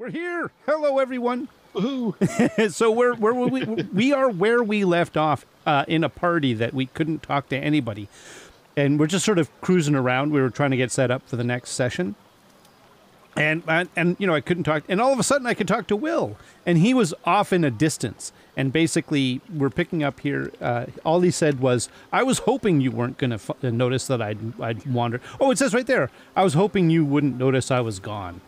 We're here. Hello, everyone. Woohoo! So we are where we left off in a party that we couldn't talk to anybody, and we're just sort of cruising around. We were trying to get set up for the next session, and you know I couldn't talk, and all of a sudden I could talk to Will, and he was off in a distance. And basically, we're picking up here. All he said was, "I was hoping you weren't going to notice that I'd wandered." Oh, it says right there. I was hoping you wouldn't notice I was gone.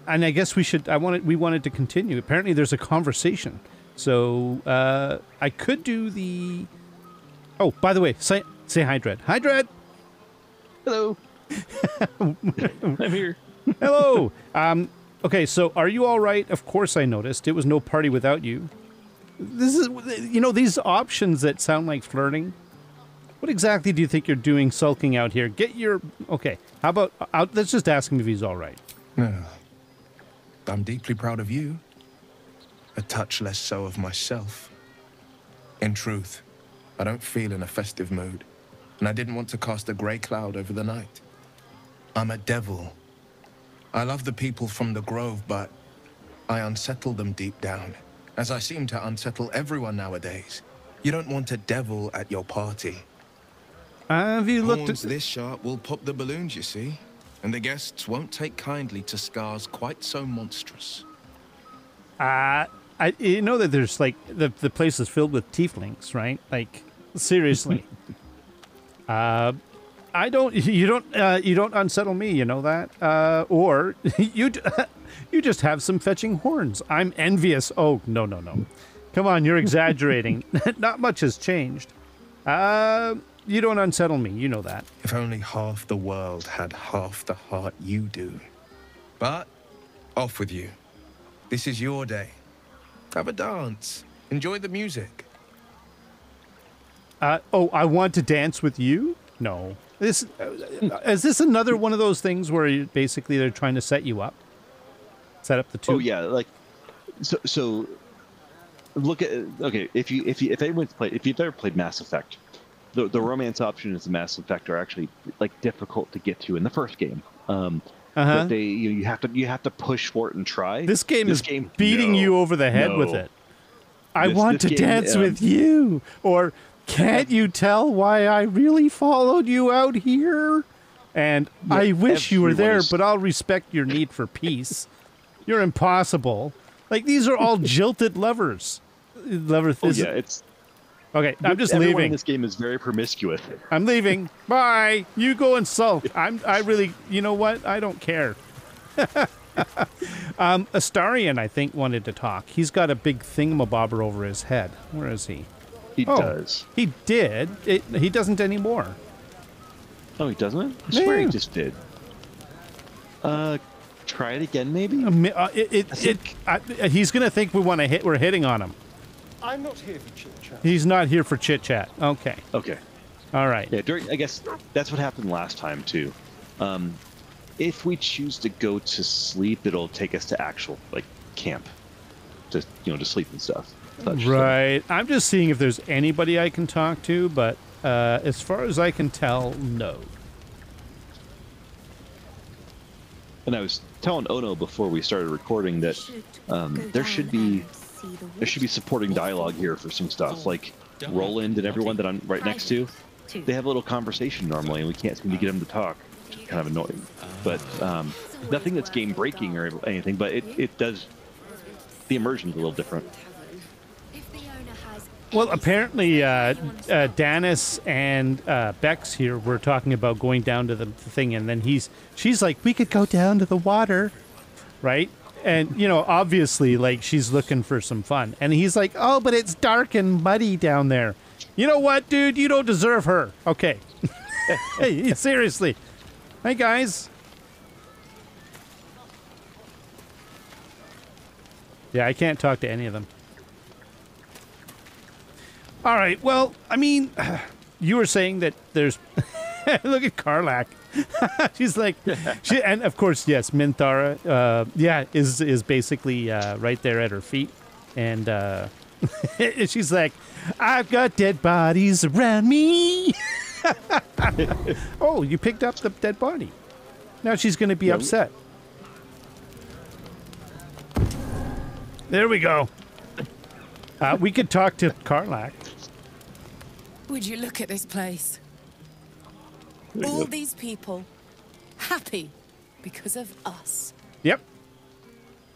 And I guess we wanted to continue. Apparently there's a conversation. So, I could do the... Oh, by the way, say hi, Dread. Hi, Dread! Hello. I'm here. Hello! Okay, so are you all right? Of course I noticed. It was no party without you. This is, you know, these options that sound like flirting. What exactly do you think you're doing sulking out here? Get your... Okay, how about... let's just ask him if he's all right. I'm deeply proud of you. A touch less so of myself. In truth, I don't feel in a festive mood, and I didn't want to cast a grey cloud over the night. I'm a devil. I love the people from the Grove, but I unsettle them deep down, as I seem to unsettle everyone nowadays. You don't want a devil at your party. Have you looked Horns this sharp will pop the balloons, you see. And the guests won't take kindly to scars quite so monstrous. You know that there's like the place is filled with tieflings, right? Like seriously. You don't unsettle me, you know that? Or you just have some fetching horns. I'm envious. Oh, no. Come on, you're exaggerating. Not much has changed. You don't unsettle me, you know that. If only half the world had half the heart you do. But, off with you. This is your day. Have a dance. Enjoy the music. Oh, I want to dance with you? No. Is this another one of those things where basically they're trying to set you up? Set up the two? Oh, yeah, like, so look at, okay, if you've ever played Mass Effect, the romance option is the Mass Effect are actually like difficult to get to in the first game. But you have to push for it and try. This game is beating you over the head with it. I want to dance with you, or can't you tell why I really followed you out here? And I wish you were there, but I'll respect your need for peace. You're impossible. Like these are all jilted lovers. It's. Okay, I'm just everyone leaving. In this game is very promiscuous. I'm leaving. Bye. You go and sulk. I really, you know what? I don't care. Astarion, I think, wanted to talk. He's got a big thingamabobber over his head. Where is he? He does. He did. He doesn't anymore. Oh, he doesn't? I swear he just did. Try it again, maybe? He's gonna think we're hitting on him. I'm not here for chit-chat. He's not here for chit-chat. Okay. Okay. All right. Yeah, I guess that's what happened last time, too. If we choose to go to sleep, it'll take us to actual, like, camp. To sleep and stuff. Right. I'm just seeing if there's anybody I can talk to, but as far as I can tell, no. And I was telling Ono before we started recording that there should be supporting dialogue here for some stuff, like Roland and everyone that I'm right next to. They have a little conversation normally, and we can't seem to get them to talk. It's kind of annoying. But nothing that's game breaking or anything, but it does. The immersion's a little different. Well, apparently, Danis and Bex here were talking about going down to the thing, and then she's like, we could go down to the water, right? And, obviously, like, she's looking for some fun. And he's like, oh, but it's dark and muddy down there. You know what, dude? You don't deserve her. Okay. Hey, seriously. Hey, guys. Yeah, I can't talk to any of them. All right, well, I mean, you were saying that there's... Look at Karlak. She's like... and, of course, yes, Minthara, is basically right there at her feet. And she's like, I've got dead bodies around me. Oh, you picked up the dead body. Now she's going to be upset. There we go. We could talk to Karlach. Would you look at this place? All these people happy because of us. Yep.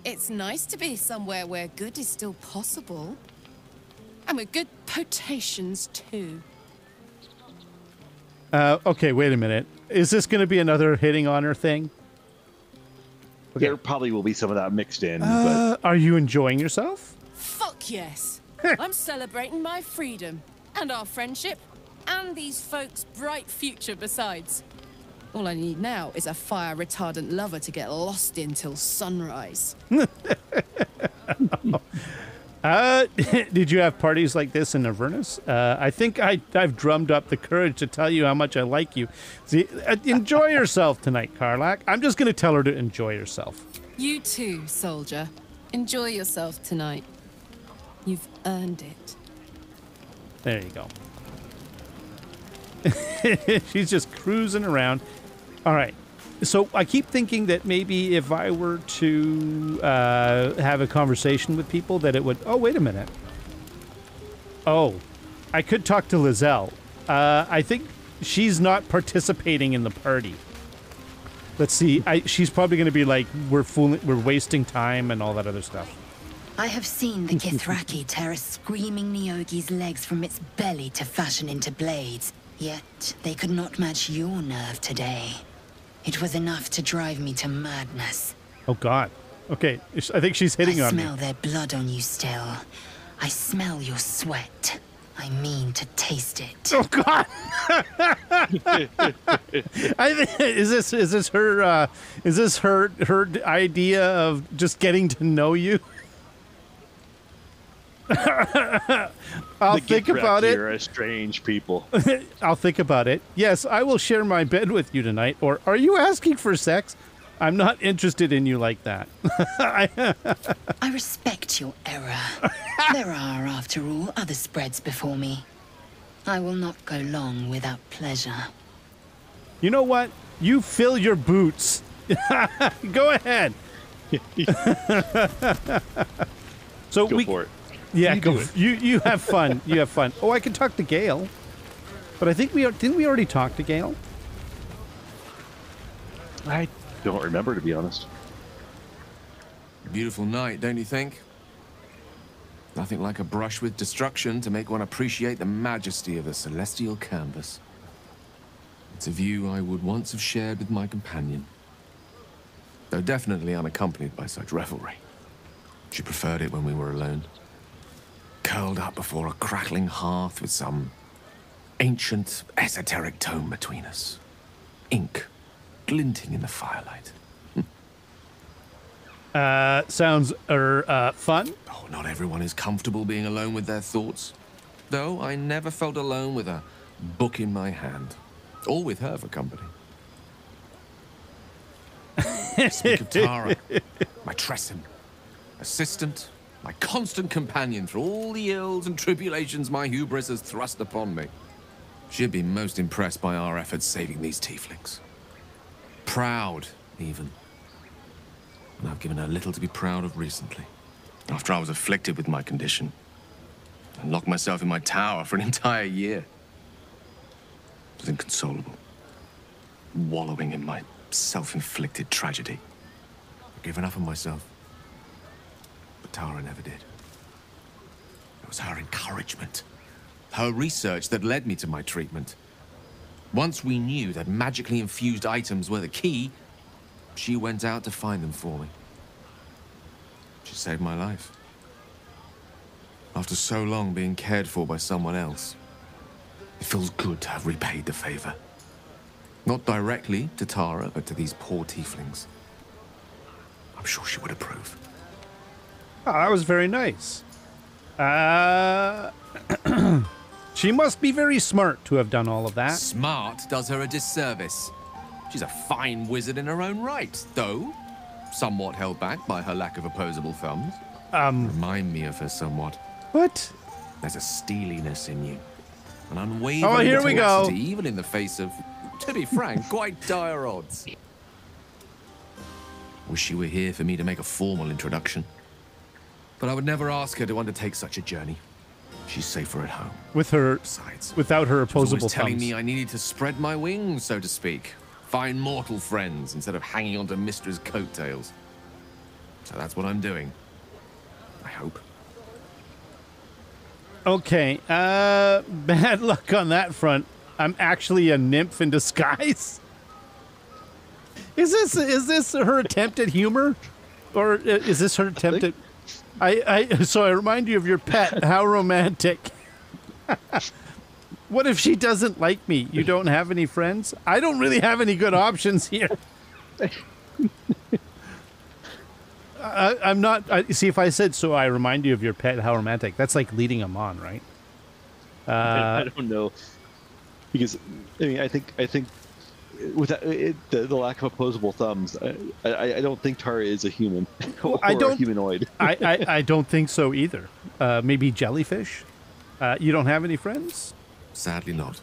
It's nice to be somewhere where good is still possible. And with good potations, too. Okay, wait a minute. Is this going to be another hitting on her thing? Okay. There probably will be some of that mixed in. But Are you enjoying yourself? Fuck yes. I'm celebrating my freedom, and our friendship, and these folks' bright future besides. All I need now is a fire-retardant lover to get lost in till sunrise. Did you have parties like this in Avernus? I think I've drummed up the courage to tell you how much I like you. See, enjoy yourself tonight, Karlach. I'm just going to tell her to enjoy herself. You too, soldier. Enjoy yourself tonight. You've earned it. There you go. She's just cruising around. All right. So I keep thinking that maybe if I were to have a conversation with people that it would... Oh, wait a minute. Oh, I could talk to Lizelle. I think she's not participating in the party. Let's see. She's probably going to be like, we're wasting time and all that other stuff. I have seen the Kithraki tear a screaming Neogi's legs from its belly to fashion into blades. Yet they could not match your nerve today. It was enough to drive me to madness. Oh, God. Okay, I think she's hitting on me. I smell their blood on you still. I smell your sweat. I mean to taste it. Oh, God! Is this her idea of just getting to know you? I'll think about it. You're a strange people. I'll think about it. Yes, I will share my bed with you tonight. Or are you asking for sex? I'm not interested in you like that. I respect your error. There are, after all, other spreads before me. I will not go long without pleasure. You know what? You fill your boots. Go ahead. So Go for it. Yeah, you have fun. You have fun. Oh, I can talk to Gale. But I think didn't we already talk to Gale? I don't remember, to be honest. Beautiful night, don't you think? Nothing like a brush with destruction to make one appreciate the majesty of a celestial canvas. It's a view I would once have shared with my companion, though definitely unaccompanied by such revelry. She preferred it when we were alone, curled up before a crackling hearth with some ancient, esoteric tome between us. Ink glinting in the firelight. Sounds fun. Oh, not everyone is comfortable being alone with their thoughts. Though I never felt alone with a book in my hand, or with her for company. Speak of Tara, my Tressim, assistant, my constant companion through all the ills and tribulations my hubris has thrust upon me. She'd be most impressed by our efforts saving these tieflings. Proud, even. And I've given her little to be proud of recently. After I was afflicted with my condition, and locked myself in my tower for an entire year. I was inconsolable, wallowing in my self-inflicted tragedy. I'd given up on myself. But Tara never did. It was her encouragement, her research that led me to my treatment. Once we knew that magically infused items were the key, she went out to find them for me. She saved my life. After so long being cared for by someone else, it feels good to have repaid the favor. Not directly to Tara, but to these poor tieflings. I'm sure she would approve. Oh, that was very nice. She must be very smart to have done all of that. Smart does her a disservice. She's a fine wizard in her own right, though somewhat held back by her lack of opposable thumbs. Remind me of her somewhat. What? There's a steeliness in you. An unwavering here we go. tenacity, even in the face of, to be frank, quite dire odds. Wish you were here for me to make a formal introduction. But I would never ask her to undertake such a journey. She's safer at home. With her, Besides, without her she was opposable always telling thumbs. me I needed to spread my wings, so to speak. Find mortal friends instead of hanging onto Mistra's coattails. So that's what I'm doing. I hope. Okay, bad luck on that front. I'm actually a nymph in disguise. Is this her attempt at humor, or is this her attempt at? So I remind you of your pet. How romantic. What if she doesn't like me? You don't have any friends? I don't really have any good options here. I'm not. See, if I said so, I remind you of your pet. How romantic. That's like leading them on, right? I don't know, because I mean, I think with the lack of opposable thumbs, I don't think Tara is a human or a humanoid. I don't think so either. Maybe jellyfish. You don't have any friends? Sadly not.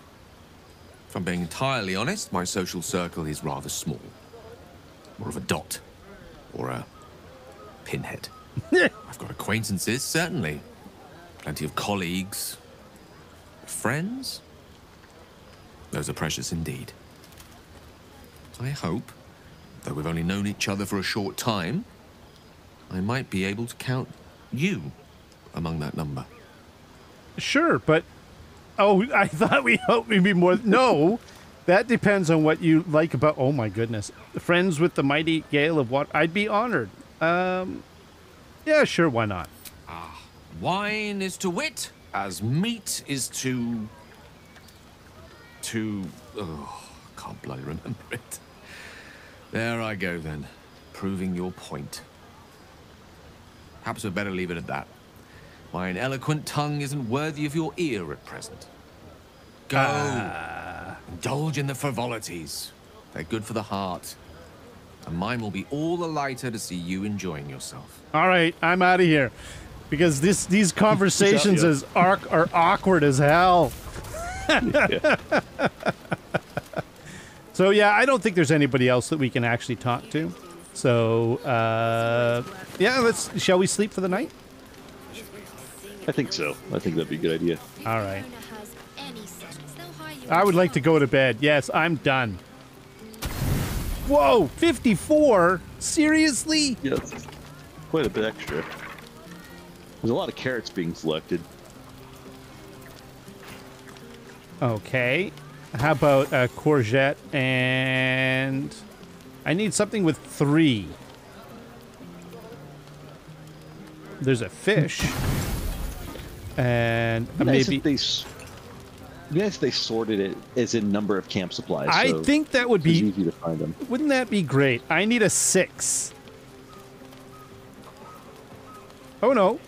If I'm being entirely honest, my social circle is rather small. More of a dot. Or a pinhead. I've got acquaintances, certainly. Plenty of colleagues. Friends? Those are precious indeed. I hope, though we've only known each other for a short time, I might be able to count you among that number. Sure, but... Oh, I thought we hoped we'd be more... No, that depends on what you like about... Oh, my goodness. Friends with the mighty gale of water. I'd be honored. Yeah, sure, why not? Wine is to wit, as meat is to... Oh, can't bloody remember it. There I go, then. Proving your point. Perhaps we'd better leave it at that. Mine eloquent tongue isn't worthy of your ear at present. Go. Indulge in the frivolities. They're good for the heart. And mine will be all the lighter to see you enjoying yourself. All right, I'm out of here. Because these conversations are awkward as hell. So, yeah, I don't think there's anybody else that we can actually talk to. So, yeah, shall we sleep for the night? I think so. I think that'd be a good idea. All right. I would like to go to bed. Yes, I'm done. Whoa, 54? Seriously? Yeah, that's quite a bit extra. There's a lot of carrots being selected. Okay. How about a courgette and... I need something with 3. There's a fish. And maybe... Yes, they sorted it as in number of camp supplies. I think that would be easy to find them. Wouldn't that be great? I need a 6. Oh no!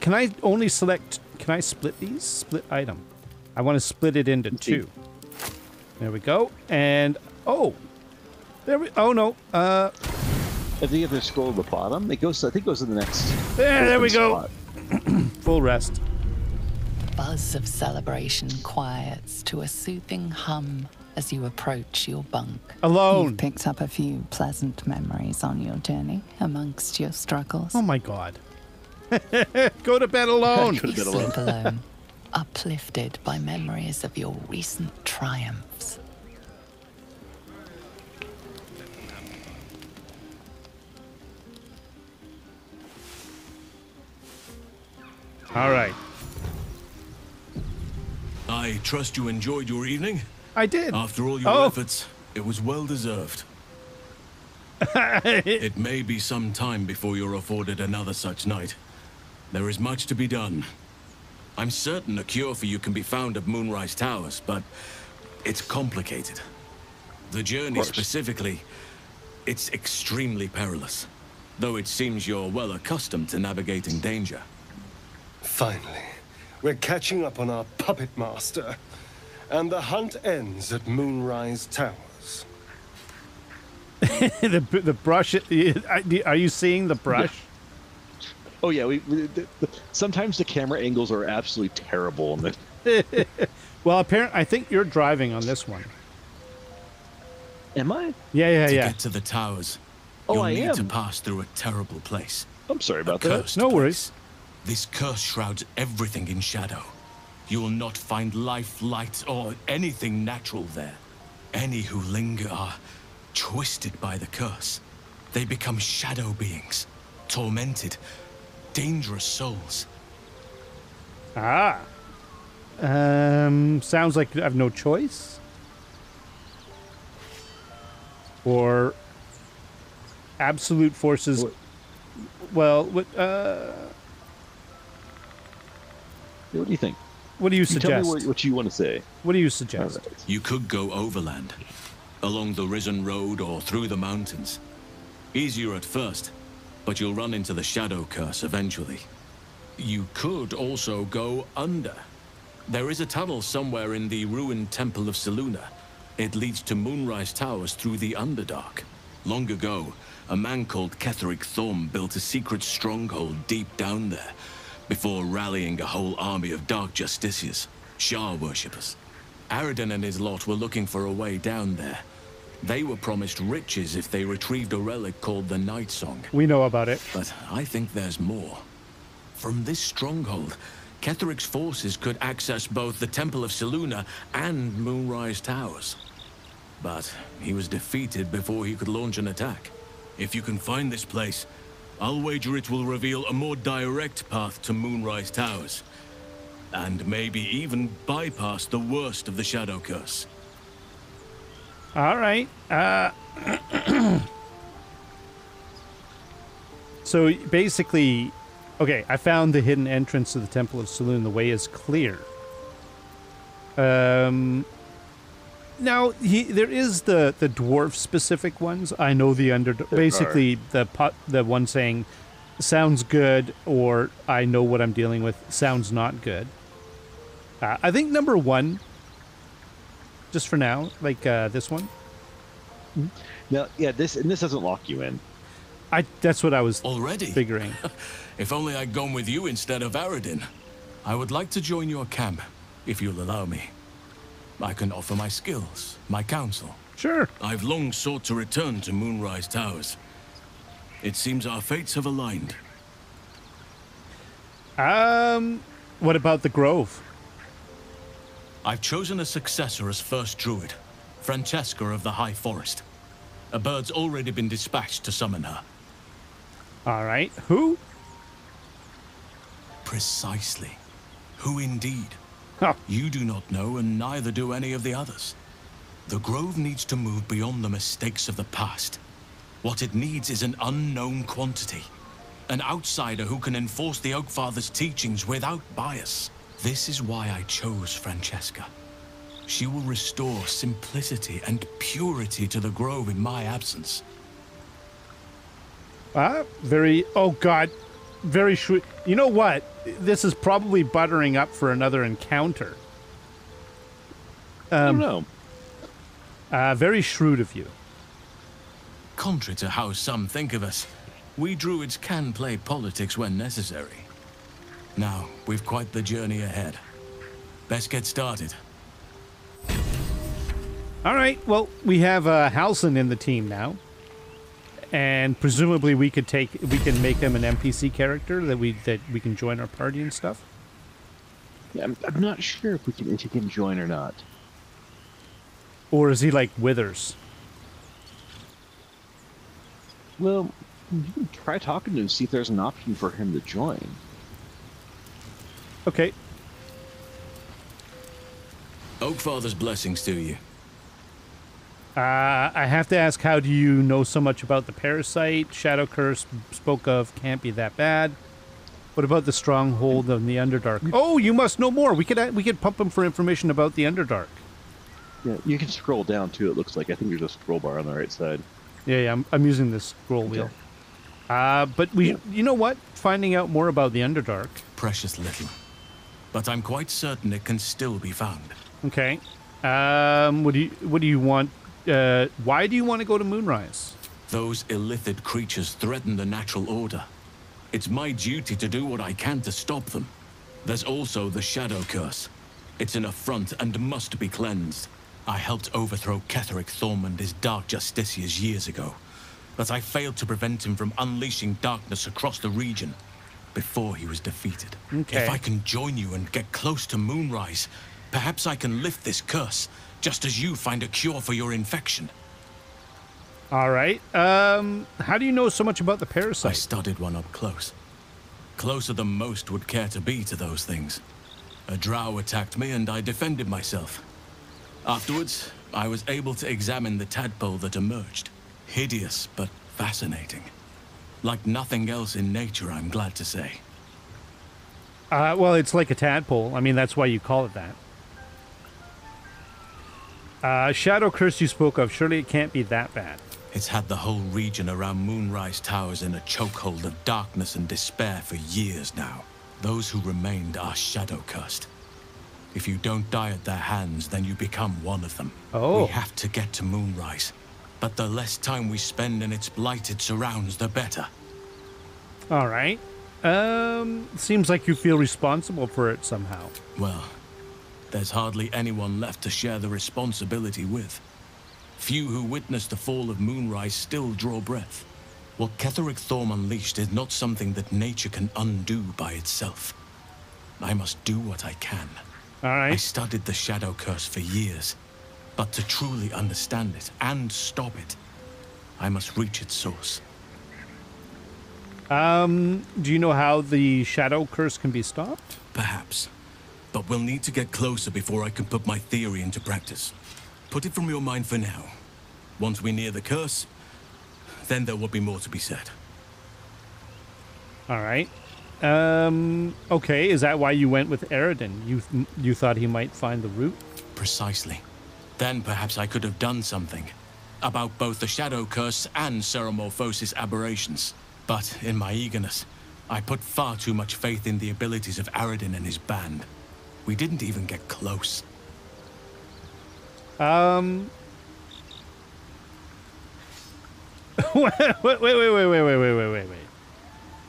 Can I only select? Can I split these? Split item. I want to split it into 2. There we go. And there we. Oh no! I think if you scroll to the bottom, it goes. I think it goes to the next. There we go. Full rest. Buzz of celebration quiets to a soothing hum as you approach your bunk. Alone. You've picked up a few pleasant memories on your journey amongst your struggles. Oh my god. Go to bed alone. You sleep alone, uplifted by memories of your recent triumphs. All right. I trust you enjoyed your evening? I did. After all your efforts, it was well deserved. It may be some time before you're afforded another such night. There is much to be done. I'm certain a cure for you can be found at Moonrise Towers, but it's complicated. The journey specifically, it's extremely perilous, though it seems you're well accustomed to navigating danger. Finally, we're catching up on our puppet master, and the hunt ends at Moonrise Towers. the brush. Are you seeing the brush? Yeah. Oh yeah, sometimes the camera angles are absolutely terrible in this. Well, apparently, I think you're driving on this one. Am I? Yeah. Get to the towers. Oh, You'll I need am. to pass through a terrible place. I'm sorry A about that. cursed No place. worries. This curse shrouds everything in shadow. You will not find life, light, or anything natural there. Any who linger are twisted by the curse. They become shadow beings, tormented, dangerous souls. Ah. Sounds like I have no choice. Or absolute forces. Well, What do you think? what do you You suggest? tell me what you want to say. What do you suggest? All right. You could go overland, along the Risen Road or through the mountains. Easier at first, but you'll run into the shadow curse eventually. You could also go under. There is a tunnel somewhere in the ruined Temple of Selûne. It leads to Moonrise Towers through the Underdark. Long ago, a man called Ketheric Thorm built a secret stronghold deep down there, before rallying a whole army of Dark Justiciars, Shah worshippers. Aradin and his lot were looking for a way down there. They were promised riches if they retrieved a relic called the Night Song. We know about it. But I think there's more. From this stronghold, Ketheric's forces could access both the Temple of Selûne and Moonrise Towers. But he was defeated before he could launch an attack. If you can find this place, I'll wager it will reveal a more direct path to Moonrise Towers. And maybe even bypass the worst of the Shadow Curse. All right. So basically, okay, I found the hidden entrance to the Temple of Selûne. The way is clear. Now, there is the dwarf-specific ones. I know the basically the one saying, sounds good, or I know what I'm dealing with, sounds not good. I think number one, just for now, like this one. Now, yeah, this doesn't lock you in. That's what I was Already? figuring. If only I'd gone with you instead of Aradin. I would like to join your camp, if you'll allow me. I can offer my skills, my counsel. Sure. I've long sought to return to Moonrise Towers. It seems our fates have aligned. What about the Grove? I've chosen a successor as first druid, Francesca of the High Forest. A bird's already been dispatched to summon her. All right. Who? Precisely. Who indeed? Oh, You do not know, and neither do any of the others. The Grove needs to move beyond the mistakes of the past. What it needs is an unknown quantity. An outsider who can enforce the Oakfather's teachings without bias. This is why I chose Francesca. She will restore simplicity and purity to the Grove in my absence. oh God, very shrewd. You know what? This is probably buttering up for another encounter. I don't know. Very shrewd of you. Contrary to how some think of us, we druids can play politics when necessary. Now, we've quite the journey ahead. Best get started. All right. Well, we have Halson in the team now, and presumably we can make him an NPC character that we can join our party and stuff. Yeah, I'm not sure if he can join or not. Or is he like Withers? Well, you can try talking to him, see if there's an option for him to join. Okay. Oakfather's blessings to you. I have to ask, how do you know so much about the parasite? Shadow Curse spoke of can't be that bad. What about the stronghold of the Underdark? Oh, you must know more. We could pump him for information about the Underdark. Yeah, you can scroll down too. It looks like I think there's a scroll bar on the right side. Yeah, I'm using this scroll wheel. But you know what? Finding out more about the Underdark. Precious little. But I'm quite certain it can still be found. Okay. What do you want? Why do you want to go to Moonrise? Those illithid creatures threaten the natural order. It's my duty to do what I can to stop them. There's also the Shadow Curse. It's an affront and must be cleansed. I helped overthrow Ketheric Thorm and his Dark Justiciars years ago. but I failed to prevent him from unleashing darkness across the region before he was defeated. Okay. If I can join you and get close to Moonrise, perhaps I can lift this curse, just as you find a cure for your infection. All right. How do you know so much about the I parasite? studied one up close. Closer than most would care to be to those things. A drow attacked me and I defended myself. Afterwards, I was able to examine the tadpole that emerged. Hideous, but fascinating. Like nothing else in nature, I'm glad to say. Well, it's like a tadpole. I mean, that's why you call it that. Shadow curse you spoke of. Surely it can't be that bad. It's had the whole region around Moonrise Towers in a chokehold of darkness and despair for years now. Those who remained are shadow cursed. If you don't die at their hands, then you become one of them. Oh. We have to get to Moonrise, but the less time we spend in its blighted surrounds, the better. All right. Seems like you feel responsible for it somehow. Well, there's hardly anyone left to share the responsibility with. Few who witnessed the fall of Moonrise still draw breath. What Ketheric Thorm unleashed is not something that nature can undo by itself. I must do what I can. All I right. studied the Shadow Curse for years, but to truly understand it and stop it, I must reach its source. Do you know how the shadow curse can be stopped? Perhaps, but we'll need to get closer before I can put my theory into practice. Put it from your mind for now. Once we near the curse, then there will be more to be said. All right. Okay. Is that why you went with Eridan? You thought he might find the root? Precisely. Then perhaps I could have done something about both the Shadow Curse and Ceramorphosis aberrations. But in my eagerness, I put far too much faith in the abilities of Aradin and his band. We didn't even get close. Wait.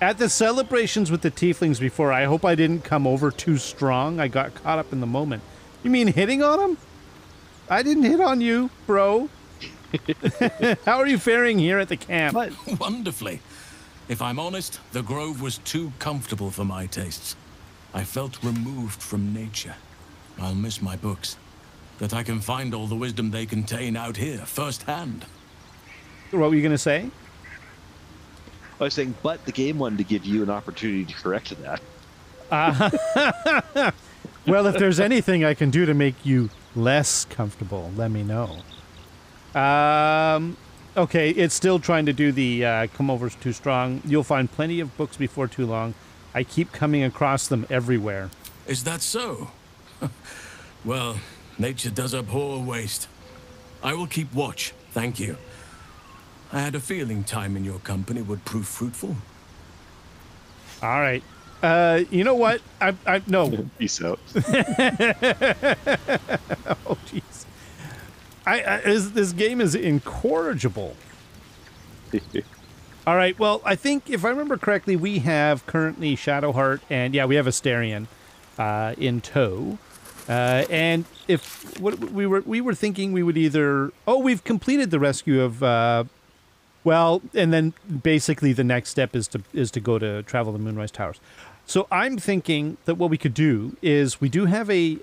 At the celebrations with the tieflings before, I hope I didn't come over too strong. I got caught up in the moment. You mean hitting on him? I didn't hit on you, bro. How are you faring here at the camp? Wonderfully. If I'm honest, the grove was too comfortable for my tastes. I felt removed from nature. I'll miss my books. That I can find all the wisdom they contain out here, firsthand. What were you going to say? I was saying, but the game wanted to give you an opportunity to correct that. Well, if there's anything I can do to make you less comfortable, let me know. Okay, it's still trying to do the come over too strong. You'll find plenty of books before too long. I keep coming across them everywhere. Is that so? Well, nature does abhor waste. I will keep watch, thank you. I had a feeling time in your company would prove fruitful. All right. You know what? No. Peace out. Oh, jeez. This game is incorrigible. All right. Well, I think if I remember correctly, we have currently Shadowheart, and yeah, we have Asterion in tow. And if what we were thinking, we would either we've completed the rescue of well, and then basically the next step is to go to travel the Moonrise Towers. So I'm thinking that what we could do is we do have a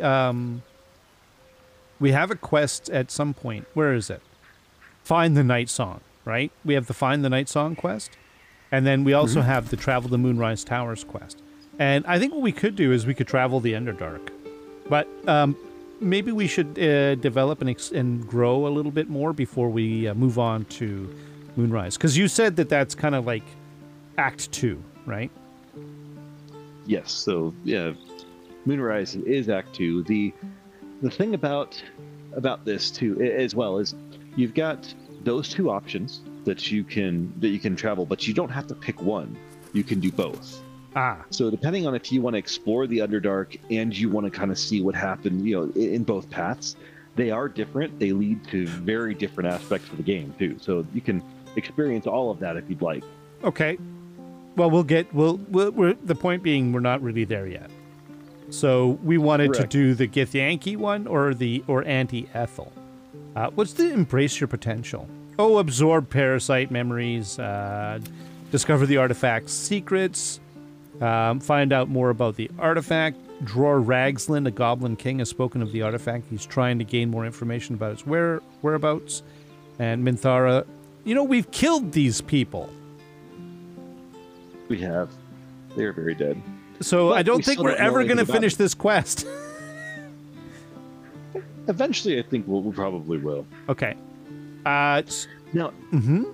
quest at some point. Where is it? Find the Night Song, right? We have the Find the Night Song quest, and then we also have the Travel the Moonrise Towers quest. And I think what we could do is we could travel the Underdark, but maybe we should develop and grow a little bit more before we move on to Moonrise, because you said that that's kind of like Act 2, right? Yes. So yeah, Moonrise is Act 2. The thing about this too, as well, is you've got those two options that you can travel, but you don't have to pick one. You can do both. So depending on if you want to explore the Underdark and you want to kind of see what happened, in both paths, they are different. They lead to very different aspects of the game too. So you can experience all of that if you'd like. Okay. Well, we're the point being we're not really there yet. So we wanted Correct. to do the Githyanki one or Auntie Ethel. What's the Embrace Your Potential? absorb parasite memories, discover the artifact's secrets, find out more about the artifact. Dror Ragsland, a goblin king, has spoken of the artifact. He's trying to gain more information about its whereabouts. And Minthara, we've killed these people. We have. They're very dead. So But I don't we think still we're don't know ever going to anything about finish it. this quest. Eventually, I think we probably will. Okay. Now, Mm-hmm.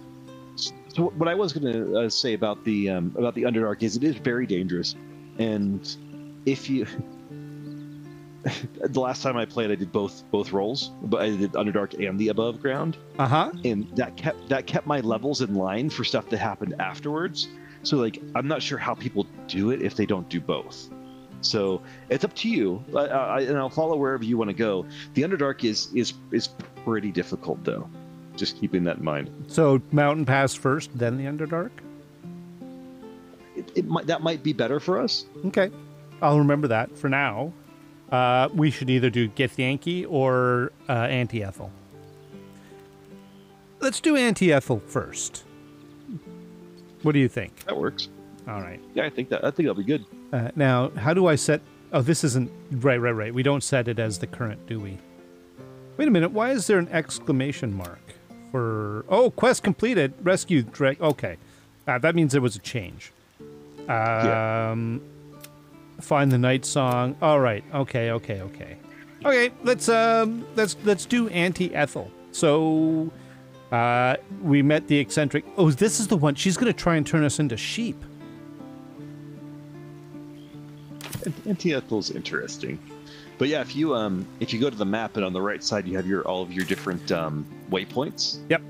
so what I was going to say about the Underdark is it is very dangerous, and if you the last time I played, I did both roles, but I did Underdark and the Above Ground, and that kept my levels in line for stuff that happened afterwards. So like, I'm not sure how people do it if they don't do both. So it's up to you, and I'll follow wherever you want to go. The Underdark is pretty difficult though. Just keeping that in mind. So Mountain Pass first, then the Underdark? That might be better for us. Okay. I'll remember that for now. We should either do Githyanki or Auntie Ethel. Let's do Auntie Ethel first. What do you think? That works. All right. Yeah, I think that'll be good. Now, how do I set... Oh, this isn't... Right. We don't set it as the current, do we? Wait a minute. Why is there an exclamation mark for... Oh, quest completed. Rescue... Okay. That means there was a change. Find the night song. All right. Okay. Okay, let's do Auntie Ethel. So, we met the eccentric... Oh, this is the one. She's going to try and turn us into sheep. Auntie Ethel's interesting, but yeah, if you go to the map and on the right side you have all of your different waypoints. Yep.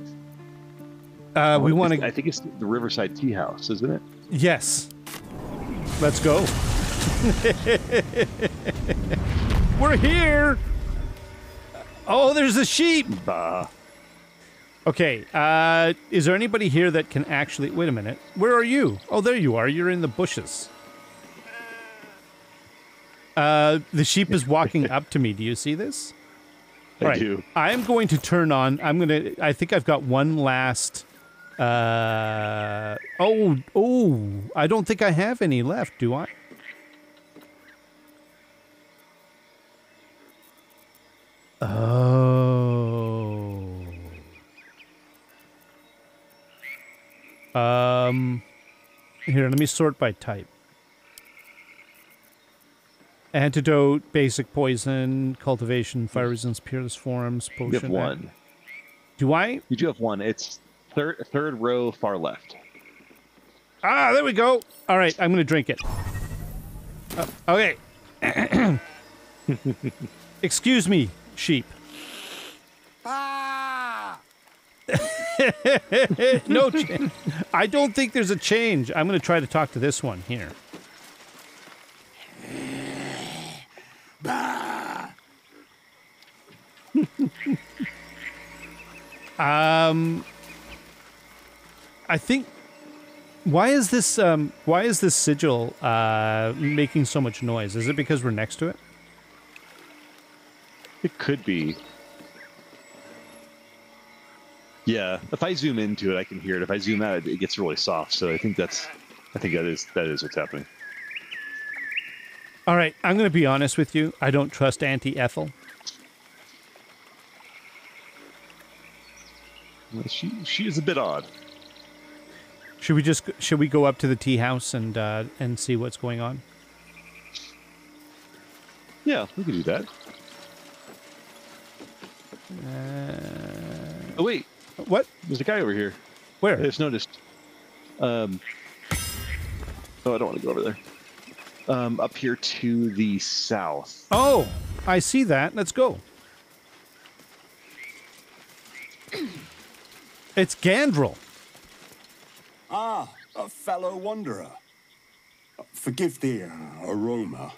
We want to. I think it's the Riverside Tea House, isn't it? Yes. Let's go. We're here. Oh, there's a sheep. Bah. Okay. Is there anybody here that can actually? Wait a minute. Where are you? Oh, there you are. You're in the bushes. The sheep is walking up to me. Do you see this? I do. I am going to turn on. I think I've got one last. I don't think I have any left. Do I? Oh. Here, let me sort by type. Antidote, basic poison, cultivation, fire resistance, peerless forms, potion. You have one. Do I? You do have one. It's third row, far left. Ah, there we go. All right, I'm going to drink it. Okay. Excuse me, sheep. No, I don't think there's a change. I'm going to try to talk to this one here. I think. Why is this sigil making so much noise? Is it because we're next to it? It could be. Yeah, if I zoom into it, I can hear it. If I zoom out, it gets really soft. So I think that is what's happening. All right, I'm going to be honest with you. I don't trust Auntie Ethel. She is a bit odd. Should we go up to the tea house and see what's going on? Yeah, we could do that. Oh wait, what? There's a guy over here. Where? I just noticed. Oh, I don't want to go over there. Up here to the south. Oh, I see that. Let's go. It's Gandrel. Ah, a fellow wanderer. Forgive the aroma.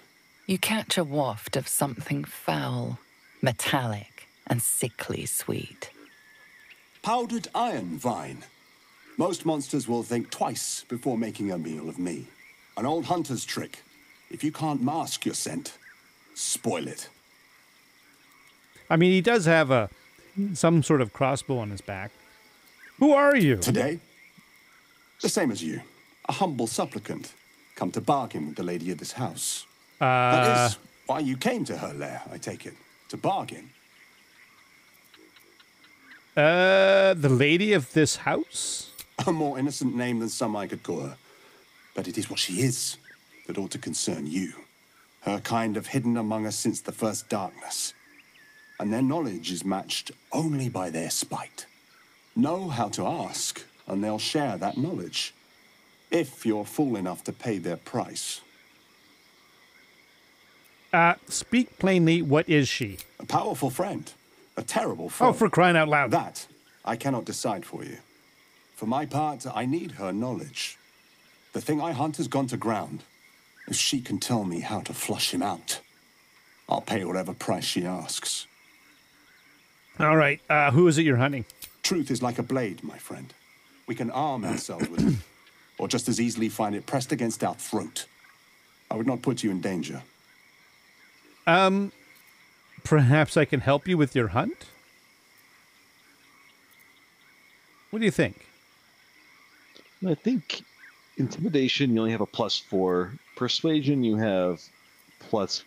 You catch a waft of something foul, metallic, and sickly sweet. Powdered iron vine. Most monsters will think twice before making a meal of me. An old hunter's trick. If you can't mask your scent, spoil it. I mean, he does have some sort of crossbow on his back. Who are you? Today? The same as you. A humble supplicant. Come to bargain with the lady of this house. That is why you came to her lair, I take it. To bargain. The lady of this house? A more innocent name than some I could call her. But it is what she is that ought to concern you. Her kind have hidden among us since the first darkness. And their knowledge is matched only by their spite. Know how to ask, and they'll share that knowledge. If you're fool enough to pay their price. Speak plainly, what is she? A powerful friend. A terrible foe. Oh, for crying out loud. That, I cannot decide for you. For my part, I need her knowledge. The thing I hunt has gone to ground. If she can tell me how to flush him out, I'll pay whatever price she asks. All right, who is it you're hunting? Truth is like a blade, my friend. We can arm ourselves with it, or just as easily find it pressed against our throat. I would not put you in danger. Perhaps I can help you with your hunt? What do you think? I think intimidation, you only have a +4. Persuasion, you have +8.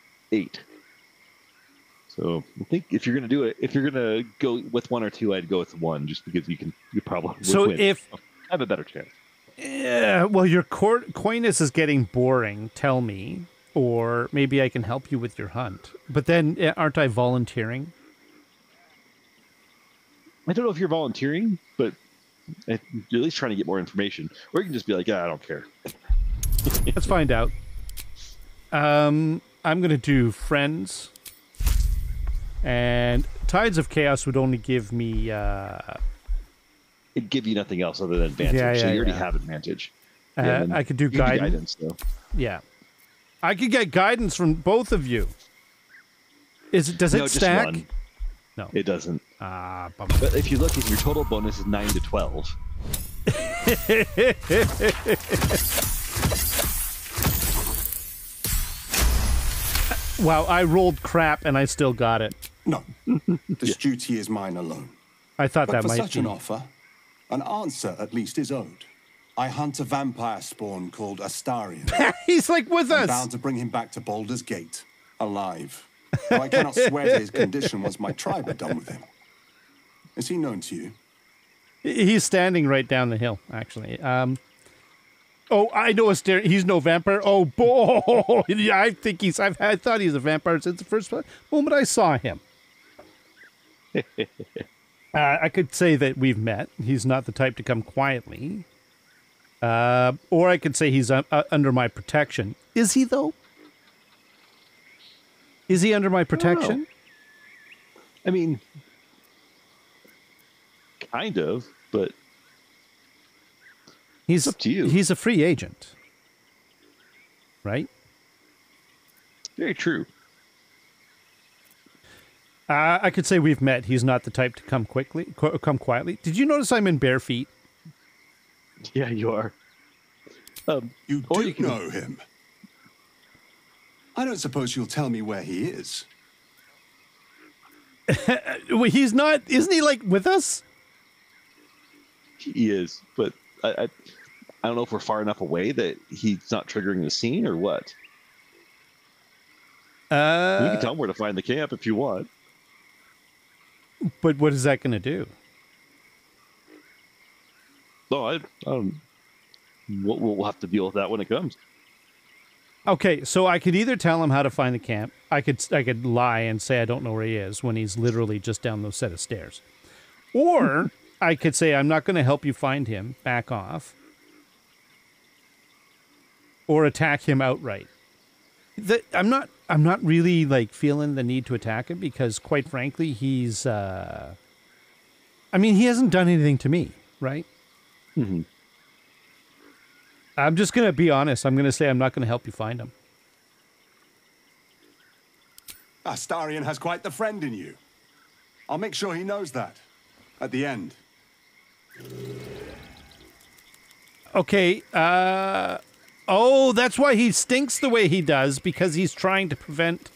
So I think if you're going to do it, if you're going to go with 1 or 2, I'd go with 1, just because you probably would win. If I have a better chance. Yeah, well, your coyness is getting boring. Tell me, or maybe I can help you with your hunt. But then, aren't I volunteering? I don't know if you're volunteering, but you're at least trying to get more information. Or you can just be like, yeah, I don't care. Let's find out. I'm going to do friends. And Tides of Chaos would only give me... It'd give you nothing else other than advantage. Yeah, so you already have advantage. I could do guidance. Though. Yeah. I could get guidance from both of you. Does it stack? Just one. No. It doesn't. Bummer. But if you look at your total bonus is 9 to 12. Wow, I rolled crap and I still got it. No. This duty is mine alone. I thought but that for might such be. an offer, an answer at least is owed. I hunt a vampire spawn called Astarion. He's like with I'm us. bound to bring him back to Baldur's Gate, alive. Though I cannot swear to his condition once my tribe are done with him. Is he known to you? He's standing right down the hill, actually. Oh, I know Astarion. He's no vampire. Oh, boy. Yeah, I think he's... I thought he's a vampire since the first moment I saw him. I could say that we've met. He's not the type to come quietly. Or I could say he's under my protection. Is he, though? Is he under my protection? I mean, kind of, but it's up to you. He's a free agent, right? Very true. I could say we've met. He's not the type to come quietly. Did you notice I'm in bare feet? Yeah, you are. You do know him. I don't suppose you'll tell me where he is. Well, he's not. Isn't he like with us? He is, but I don't know if we're far enough away that he's not triggering the scene or what. We can tell him where to find the camp if you want. But what is that going to do? No, we'll have to deal with that when it comes. Okay, so I could either tell him how to find the camp. I could lie and say I don't know where he is when he's literally just down those set of stairs. Or I could say I'm not going to help you find him. Back off. Or attack him outright. I'm not really like feeling the need to attack him because, quite frankly, he's. I mean, he hasn't done anything to me, right? Mm-hmm. I'm just going to be honest. I'm going to say I'm not going to help you find him. Astarion has quite the friend in you. I'll make sure he knows that. At the end. Okay, oh, that's why he stinks the way he does, because he's trying to prevent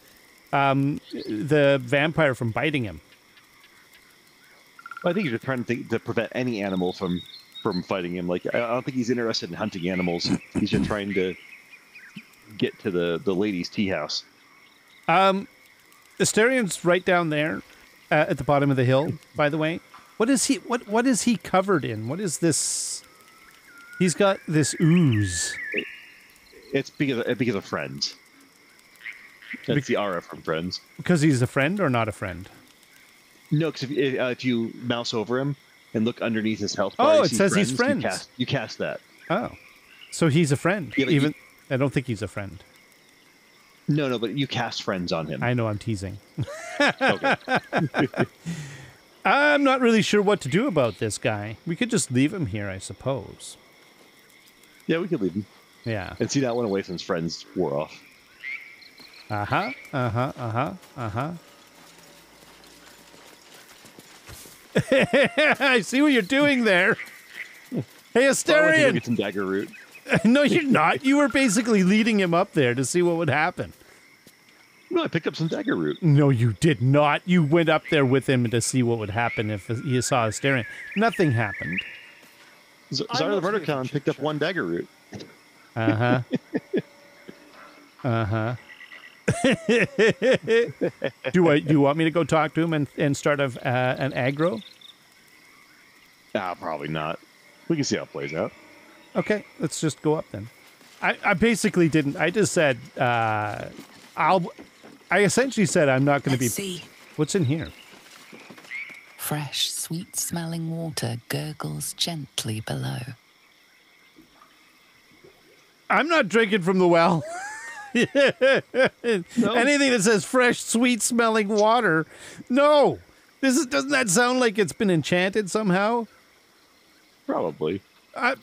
the vampire from biting him. I think he's just trying to prevent any animal from fighting him. Like, I don't think he's interested in hunting animals. He's just trying to get to the lady's tea house. Astarion's right down there at the bottom of the hill, by the way. What is he covered in? What is this? He's got this ooze. It's because of Friends. That's the aura from Friends. Because he's a friend or not a friend? No, because if you mouse over him and look underneath his health bar, it says he's friends. You cast that. Oh, so he's a friend. Yeah, I don't think he's a friend. No, but you cast Friends on him. I know, I'm teasing. Okay. I'm not really sure what to do about this guy. We could just leave him here, I suppose. Yeah, we could leave him. Yeah. And see that one away from his friends wore off. Uh-huh. I see what you're doing there. Hey, Astarion! Get some dagger root. No, you're not. You were basically leading him up there to see what would happen. No, I picked up some dagger root. No, you did not. You went up there with him to see what would happen if you saw Astarion. Nothing happened. Zara the Verticon picked up one dagger root. Uh-huh. Uh-huh. Do you want me to go talk to him and start an aggro? Probably not. We can see how it plays out. Okay, let's just go up then. I basically didn't. I just said I essentially said I'm not going to be. See. What's in here? Fresh, sweet-smelling water gurgles gently below. I'm not drinking from the well. No. Anything that says fresh, sweet-smelling water, no. Doesn't that sound like it's been enchanted somehow? Probably.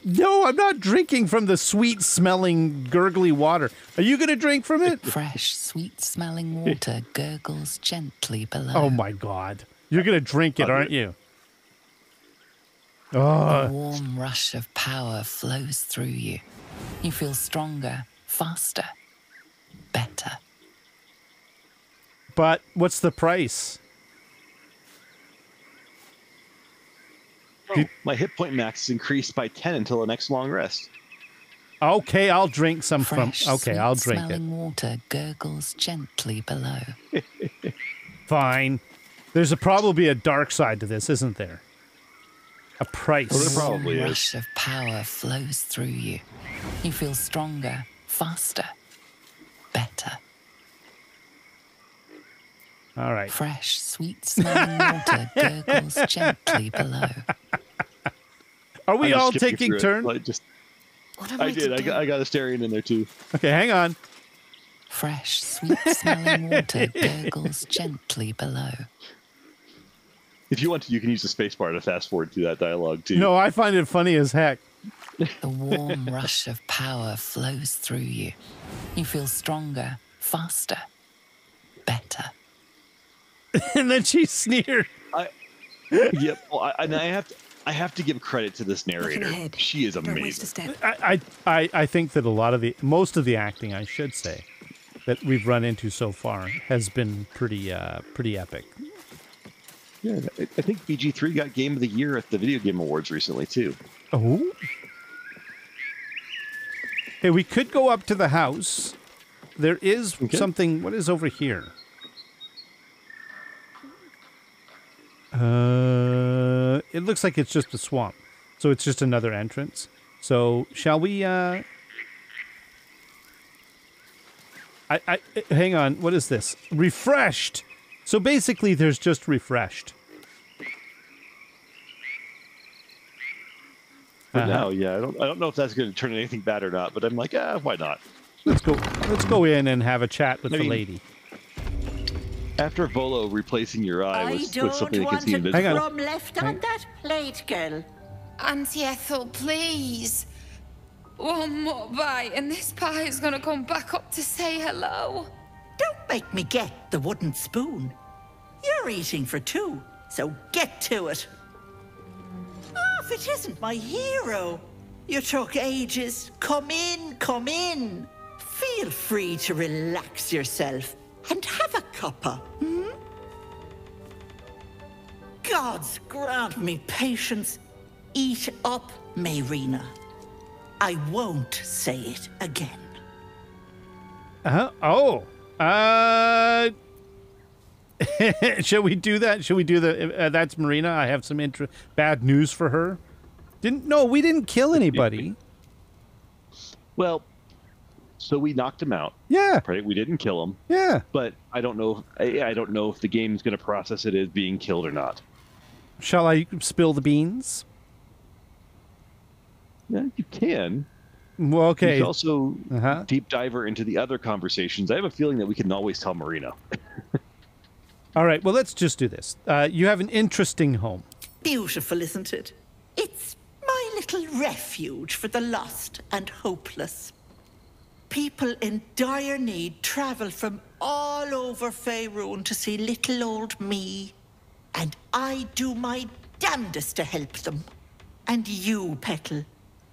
No, I'm not drinking from the sweet-smelling, gurgly water. Are you going to drink from it? Fresh, sweet-smelling water gurgles gently below. Oh, my God. You're going to drink it, aren't you? A warm rush of power flows through you. You feel stronger, faster, better. But what's the price? My hit point max is increased by 10 until the next long rest. Okay, I'll drink some Fresh, from... Okay, I'll drink it. smelling water gurgles gently below. Fine. There's probably a dark side to this, isn't there? A price. Well, there probably A is. rush of power flows through you. You feel stronger, faster, better. All right. Fresh, sweet-smelling water gurgles gently below. Are we all skipping taking through it. turns? Like, What am I to did. do? I got Astarion in there too. Okay, hang on. Fresh, sweet-smelling water gurgles gently below. If you want to, you can use the spacebar to fast forward through that dialogue too. No, I find it funny as heck. The warm rush of power flows through you. You feel stronger, faster, better. And then she sneered. Yep. Well, I have to give credit to this narrator. ahead. She is Don't waste a amazing. step. I think that most of the acting, I should say, that we've run into so far has been pretty epic. Yeah, I think BG3 got Game of the Year at the Video Game Awards recently too. Oh. Hey, we could go up to the house. There is something. What is over here? It looks like it's just a swamp. So it's just another entrance. So shall we, hang on. What is this? Refreshed. So basically there's just refreshed. For now, yeah. I don't know if that's going to turn anything bad or not, but I'm like, why not? Let's go in and have a chat with the lady. After Volo replacing your eye with something that can see invisible. Hang on. Crumb left on that plate, girl. Auntie Ethel, please. One more bite and this pie is gonna come back up to say hello. Don't make me get the wooden spoon. You're eating for two, so get to it. Oh, if it isn't my hero. You took ages. Come in, come in. Feel free to relax yourself and have a cuppa. Gods grant me patience. Eat up, Mayrina. I won't say it again. Oh. Shall we do that? Shall we do the that's Marina? I have some bad news for her. We didn't kill anybody. Well, so we knocked him out. Yeah. Right? We didn't kill him. Yeah. But I don't know if the game's going to process it as being killed or not. Shall I spill the beans? Yeah, you can. Well, okay. You can also deep diver into the other conversations. I have a feeling that we can always tell Marina. All right, well, let's just do this. You have an interesting home. Beautiful, isn't it? It's my little refuge for the lost and hopeless. People in dire need travel from all over Faerun to see little old me. And I do my damnedest to help them. And you, Petal,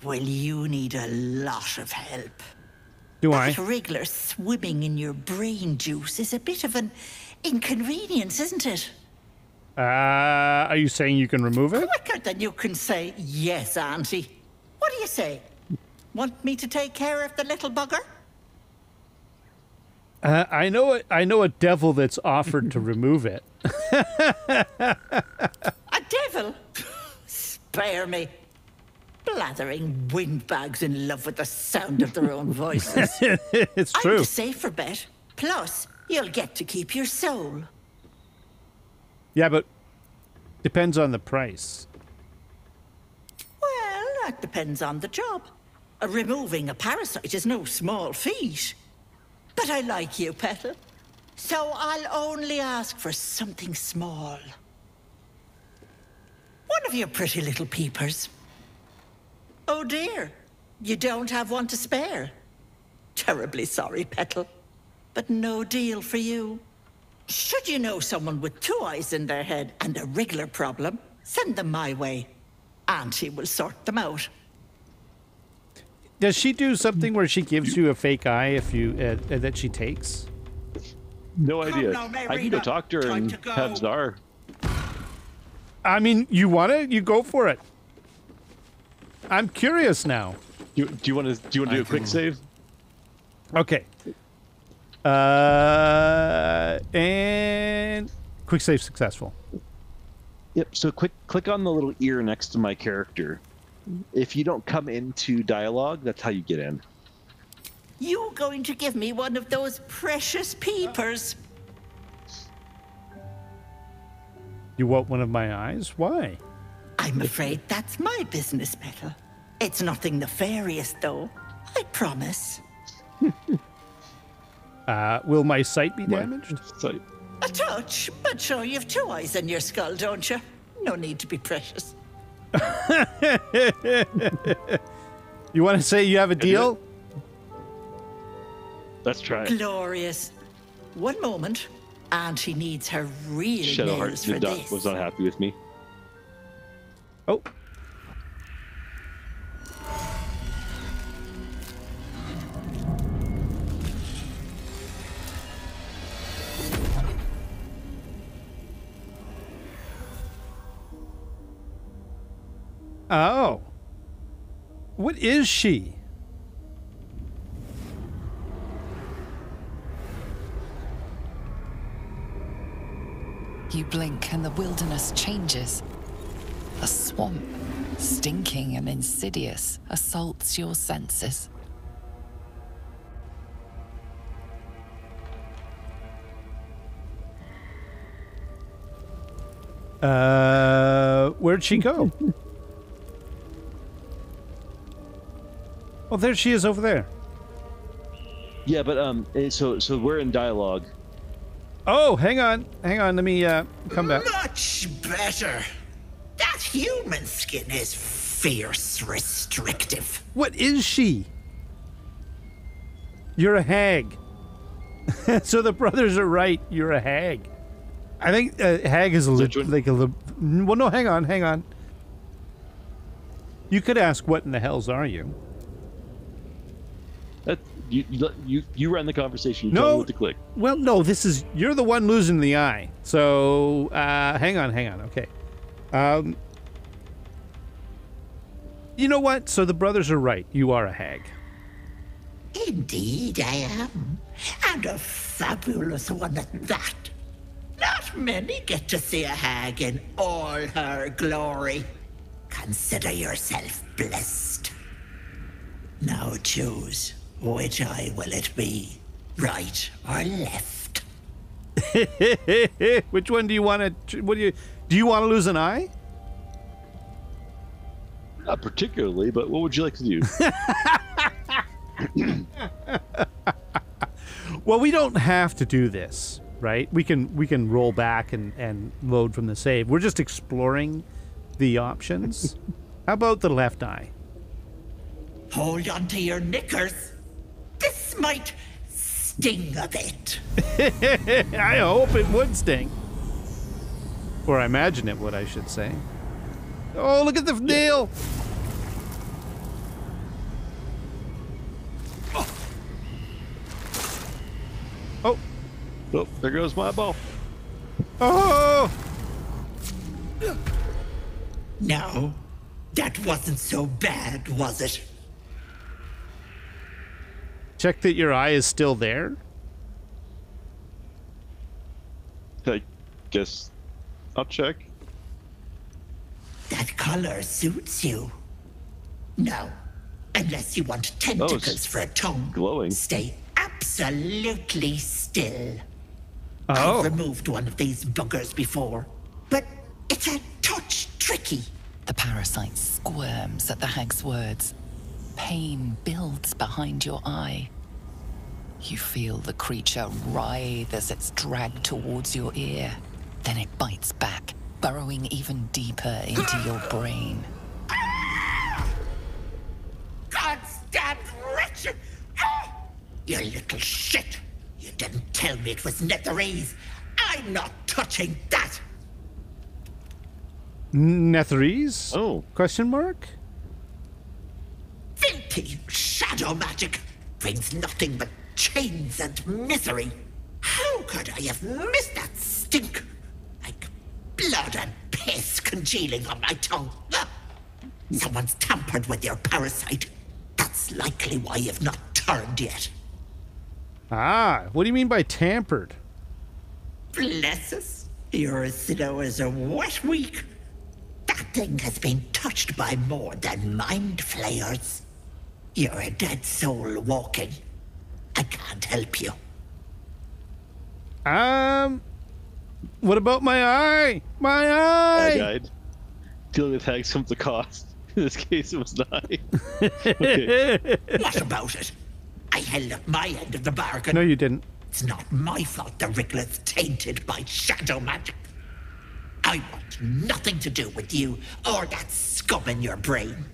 well, you need a lot of help. Do I? That wriggler swimming in your brain juice is a bit of an inconvenience, isn't it? Are you saying you can remove it? Quicker than you can say, yes, Auntie. What do you say? Want me to take care of the little bugger? I know a devil that's offered to remove it. A devil? Spare me. Blathering windbags in love with the sound of their own voices. It's true. I'm the safer bet. Plus, you'll get to keep your soul. Yeah, but depends on the price. Well, that depends on the job. Removing a parasite is no small feat. But I like you, Petal. So I'll only ask for something small. One of your pretty little peepers. Oh dear, you don't have one to spare. Terribly sorry, Petal, but no deal for you. Should you know someone with 2 eyes in their head and a wriggler problem, send them my way. Auntie will sort them out. Does she do something where she gives you a fake eye if you that she takes? No idea. I can go talk to her and have Zar. I mean, you want to? You go for it. I'm curious now. Do you want to do a quick save? Okay. And quick save successful. Yep. So click on the little ear next to my character. If you don't come into dialogue, that's how you get in. You going to give me one of those precious peepers? You want one of my eyes? Why? I'm afraid that's my business, Petal. It's nothing nefarious, though. I promise. Will my sight be damaged? Sight. A touch, but sure you've 2 eyes in your skull, don't you? No need to be precious. You want to say you have a deal? Let's try it. Glorious. One moment. Auntie needs her real nails for this. Was not happy with me. Oh. Oh. What is she? You blink and the wilderness changes. A swamp, stinking and insidious, assaults your senses. Where'd she go? Oh, there she is over there. Yeah, but so we're in dialogue. Oh, hang on. Let me come back. Much better. That human skin is fierce, restrictive. What is she? You're a hag. So the brothers are right. You're a hag. I think hag is like a. Well, no, hang on. You could ask, what in the hells are you? You run the conversation. You tell me what to click. Well, no, you're the one losing the eye. So hang on. Okay. You know what? So the brothers are right. You are a hag. Indeed I am. And a fabulous one at that. Not many get to see a hag in all her glory. Consider yourself blessed. Now choose, which eye will it be? Right or left? Which one do you want to... Do you want to lose an eye? Not particularly, but what would you like to do? Well, we don't have to do this, right? We can roll back and load from the save. We're just exploring the options. How about the left eye? Hold on to your knickers. This might sting a bit. I hope it would sting. Or I imagine it would, I should say. Oh, look at the nail! Oh. Oh, there goes my ball. Oh! No, that wasn't so bad, was it? Check that your eye is still there. I guess I'll check. That color suits you. No, unless you want tentacles for a tongue. Glowing. Stay absolutely still. Oh. I've removed one of these buggers before, but it's a touch tricky. The parasite squirms at the hag's words. Pain builds behind your eye. You feel the creature writhe as it's dragged towards your ear. Then it bites back, burrowing even deeper into your brain. Goddamn wretched! You little shit! You didn't tell me it was Netherese. I'm not touching that! Netherese? Oh. Question mark? Filthy shadow magic brings nothing but chains and misery. How could I have missed that stink? Like blood and piss congealing on my tongue. Someone's tampered with your parasite. That's likely why you've not turned yet. Ah, what do you mean by tampered? Bless us. You're as slow as a wet week. That thing has been touched by more than mind flayers. You're a dead soul walking. I can't help you. What about my eye? My eye! Hag-eyed. Dealing with hags comes a cost. In this case, it was an eye. Okay. What about it? I held up my end of the bargain. No, you didn't. It's not my fault the Wriggler's tainted by shadow magic. I want nothing to do with you or that scum in your brain.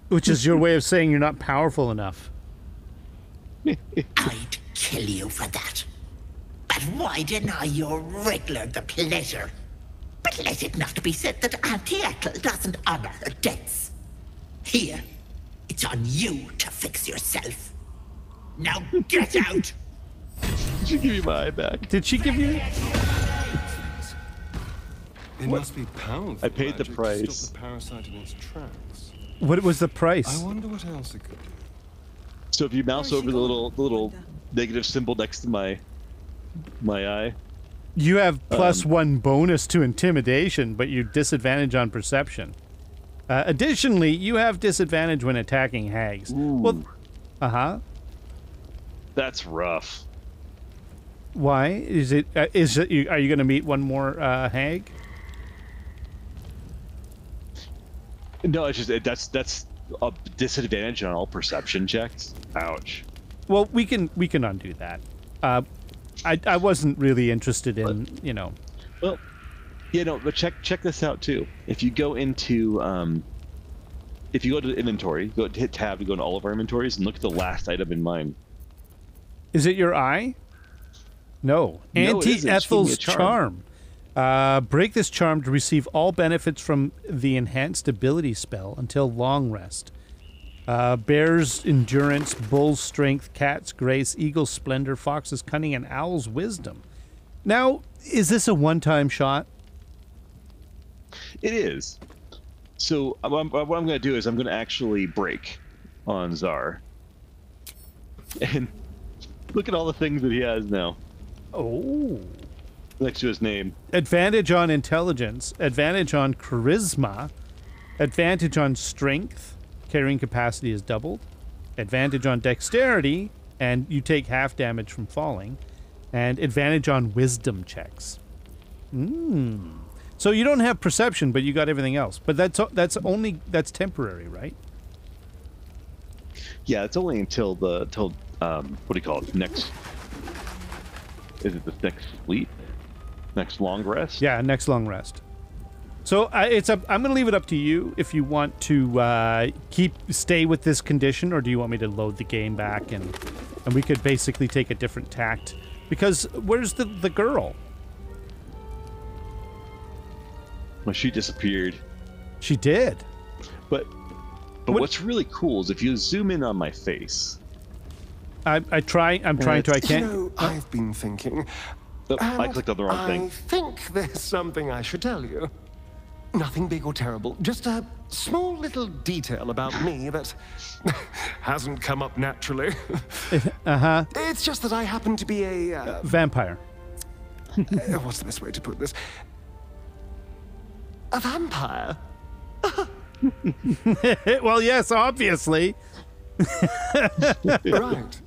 Which is your way of saying you're not powerful enough. I'd kill you for that. But why deny your Wriggler the pleasure? But let it not be said that Auntie Ethel doesn't honor her debts. Here, it's on you to fix yourself. Now get out! Did she give you my eye back? Did she give you... It must be powerful. I paid the magic to price. stop the parasite in its tracks. What was the price? I wonder what else it could do. So if you mouse over the little negative symbol next to my eye. You have +1 bonus to intimidation, but you disadvantage on perception. Additionally, you have disadvantage when attacking hags. Ooh. Well, That's rough. why is it? Are you going to meet one more hag? No, it's just that's a disadvantage on all perception checks. Ouch. Well, we can undo that. I wasn't really interested in, you know. Well, but check this out too. If you go into if you go to inventory, hit tab, and go into all of our inventories, and look at the last item in mine. Is it your eye? No. Auntie Ethel's charm. Break this charm to receive all benefits from the enhanced ability spell until long rest. Bear's endurance, bull's strength, cat's grace, eagle's splendor, fox's cunning, and owl's wisdom. Now, is this a one-time shot? It is. So what I'm going to do is I'm going to actually break on Czar. And look at all the things that he has now. Oh. Next to his name. Advantage on intelligence, advantage on charisma, advantage on strength, carrying capacity is doubled, advantage on dexterity, and you take half damage from falling, and advantage on wisdom checks. So you don't have perception, but you got everything else. But that's temporary, right? Yeah, it's only until what do you call it? Next. Is it the next sleep? Next long rest? Yeah, next long rest. So I'm going to leave it up to you if you want to stay with this condition, or do you want me to load the game back and we could basically take a different tact? Because where's the girl? Well, she disappeared. She did. But what's really cool is if you zoom in on my face. I'm trying to. I can't. You know, I've been thinking. I clicked on the wrong thing. I think there's something I should tell you. Nothing big or terrible. Just a small little detail about me that hasn't come up naturally. Uh-huh. It's just that I happen to be a... vampire. What's the best way to put this? A vampire? Well, yes, obviously. Right.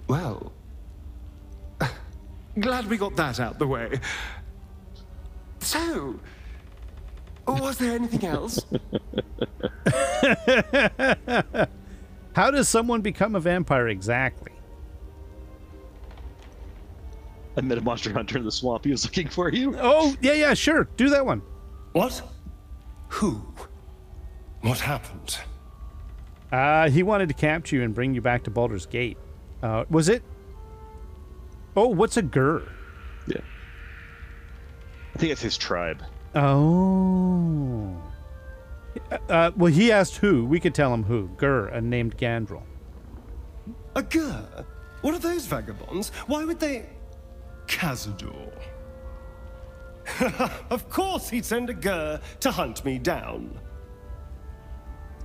Well, glad we got that out the way. So, was there anything else? How does someone become a vampire exactly? I met a monster hunter in the swamp. He was looking for you. Oh, yeah, sure. Do that one. What? Who? What happened? He wanted to capture you and bring you back to Baldur's Gate. Was it? Oh, what's a Gur? Yeah. I think it's his tribe. Oh. Well, he asked who. We could tell him who. Gur, a named Gandrel. A Gur? What are those vagabonds? Why would they... Cazador. Of course he'd send a Gur to hunt me down.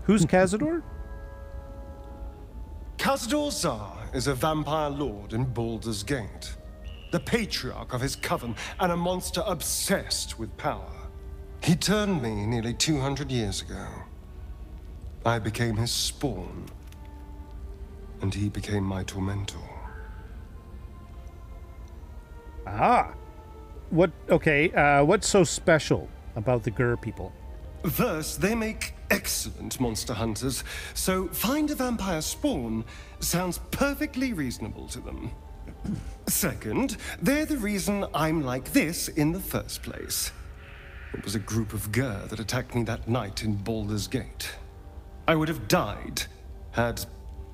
Who's Cazador? Cazador Zar is a vampire lord in Baldur's Gate. The patriarch of his coven and a monster obsessed with power. He turned me nearly 200 years ago. I became his spawn. And he became my tormentor. Ah. What's so special about the Gur people? First, they make excellent monster hunters, so find a vampire spawn sounds perfectly reasonable to them. Second, they're the reason I'm like this in the first place. It was a group of Gur that attacked me that night in Baldur's Gate. I would have died had